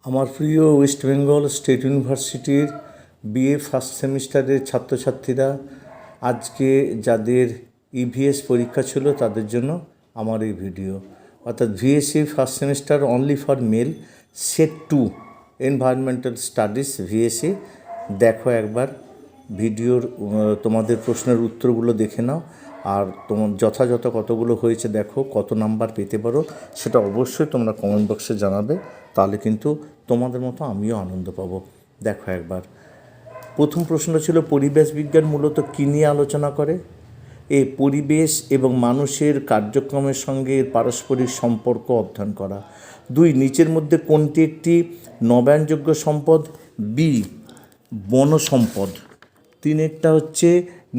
আমার প্রিয় West Bengal state ইউনিভার্সিটির বিএ ফার্স্ট সেমিস্টারের ছাত্রছাত্রীরা, আজকে যাদের ইভিএস পরীক্ষা ছিল তাদের জন্য আমার এই ভিডিও। অর্থাৎ VSC first semester only for mail, set 2 environmental studies VSC. দেখো একবার ভিডিওর তোমাদের প্রশ্নের উত্তরগুলো দেখে নাও, আর তোমার যথাযথ কতগুলো হয়েছে দেখো, কত নাম্বার পেতে পারো সেটা অবশ্যই তোমরা কমেন্ট বক্সে জানাবে। তাহলে কিন্তু তোমাদের মতো আমিও আনন্দ পাবো। দেখো একবার, প্রথম প্রশ্নটা ছিল পরিবেশ বিজ্ঞান মূলত কী নিয়ে আলোচনা করে? এই পরিবেশ এবং মানুষের কার্যক্রমের সঙ্গে এর পারস্পরিক সম্পর্ক অধ্যয়ন করা। 2, নিচের মধ্যে কোনটি একটি নবায়নযোগ্য সম্পদ? বি, বন সম্পদ। 3 হচ্ছে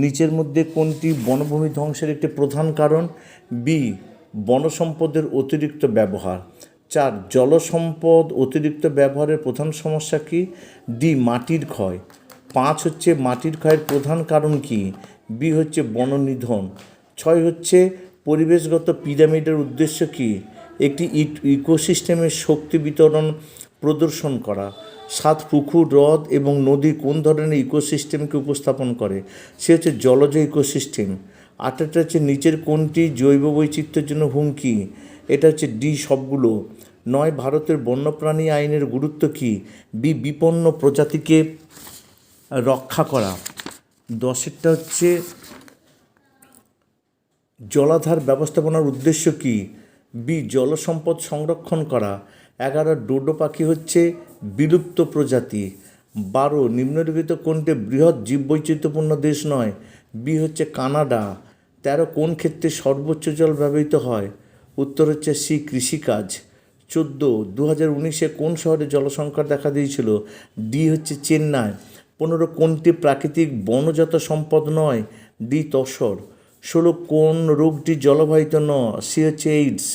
নিচের মধ্যে কোনটি বনভূমি ধ্বংসের একটি প্রধান কারণ? বি, বন সম্পদের অতিরিক্ত ব্যবহার। 4, জলসম্পদ অতিরিক্ত ব্যবহারের প্রধান সমস্যা কী? ডি, মাটির ক্ষয়। 5 হচ্ছে মাটির ক্ষয়ের প্রধান কারণ কী? বি হচ্ছে বননিধন। 6 হচ্ছে পরিবেশগত পিরামিডের উদ্দেশ্য কী? একটি ইকোসিস্টেমের শক্তি বিতরণ প্রদর্শন করা। 7, পুকুর, হ্রদ এবং নদী কোন ধরনের ইকোসিস্টেমকে উপস্থাপন করে? সে হচ্ছে জলজ ইকোসিস্টেম। 8 হচ্ছে নিচের কোনটি জৈব বৈচিত্র্যের জন্য হুমকি? এটা হচ্ছে ডি, সবগুলো। 9, ভারতের বন্যপ্রাণী আইনের গুরুত্ব কী? বি, বিপন্ন প্রজাতিকে রক্ষা করা। 10 হচ্ছে জলাধার ব্যবস্থাপনার উদ্দেশ্য কী? বি, জলসম্পদ সংরক্ষণ করা। 11, ডোডো পাখি হচ্ছে বিলুপ্ত প্রজাতি। 12, নিম্নলিখিত কোনটি বৃহৎ জীববৈচিত্র্যপূর্ণ দেশ নয়? বি হচ্ছে কানাডা। 13, কোন ক্ষেত্রে সর্বোচ্চ জল ব্যবহৃত হয়? উত্তর হচ্ছে সি, কৃষিকাজ। 14, 2019 কোন শহরে জলসংকট দেখা দিয়েছিল? ডি হচ্ছে চেন্নাই। 15, কোনটি প্রাকৃতিক বনজাত সম্পদ নয়? ডি, তসর। 16, কোন রোগটি জলবাহিত নয়? সি হচ্ছে এইডস।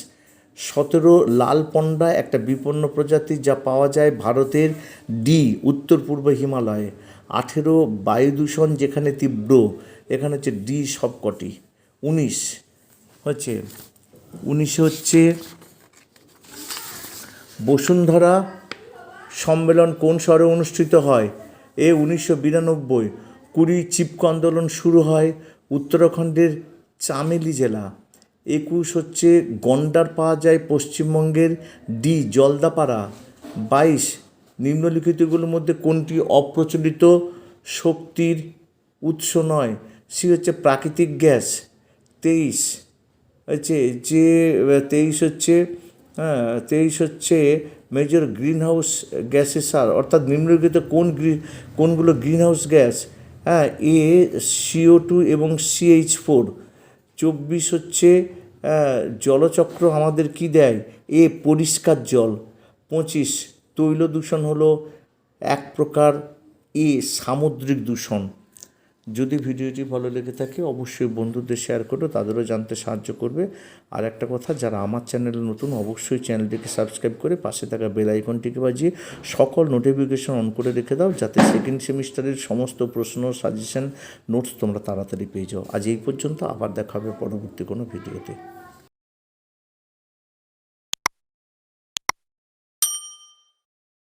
17, লাল পন্ডা একটা বিপন্ন প্রজাতি যা পাওয়া যায় ভারতের ডি, উত্তর পূর্ব হিমালয়ে। 18, বায়ু দূষণ যেখানে তীব্র, এখানে হচ্ছে ডি, সবকটি। 19 হচ্ছে বসুন্ধরা সম্মেলন কোন শহরে অনুষ্ঠিত হয়? এ 1992। 20, চিপকো আন্দোলন শুরু হয় উত্তরাখণ্ডের চামেলি জেলা। 21 হচ্ছে গন্ডার পাওয়া যায় পশ্চিমবঙ্গের ডি, জলদাপাড়া। 22, নিম্নলিখিতগুলোর মধ্যে কোনটি অপ্রচলিত শক্তির উৎস নয়? সি হচ্ছে প্রাকৃতিক গ্যাস। 23 হচ্ছে মেজর গ্রিন হাউস গ্যাসেস আর, অর্থাৎ নিম্নলিখিত কোনগুলো গ্রিন হাউস গ্যাস? এ, CO2 এবং CH4। 24 হচ্ছে জলচক্র আমাদের কি দেয়? এ, পরিষ্কার জল। 25, তৈল দূষণ হলো এক প্রকার এ, সামুদ্রিক দূষণ। যদি ভিডিওটি ভালো লেগে থাকে অবশ্যই বন্ধুদের শেয়ার করো, তাদেরও জানতে সাহায্য করবে। আর একটা কথা, যারা আমার চ্যানেলে নতুন অবশ্যই চ্যানেলটিকে সাবস্ক্রাইব করে পাশে থাকা বেল আইকনটিকে বাজিয়ে সকল নোটিফিকেশন অন করে রেখে দাও, যাতে সেকেন্ড সেমিস্টারের সমস্ত প্রশ্ন, সাজেশন, নোটস তোমরা তাড়াতাড়ি পেয়ে যাও। আজ এই পর্যন্ত, আবার দেখা হবে পরবর্তী কোনো ভিডিওতে।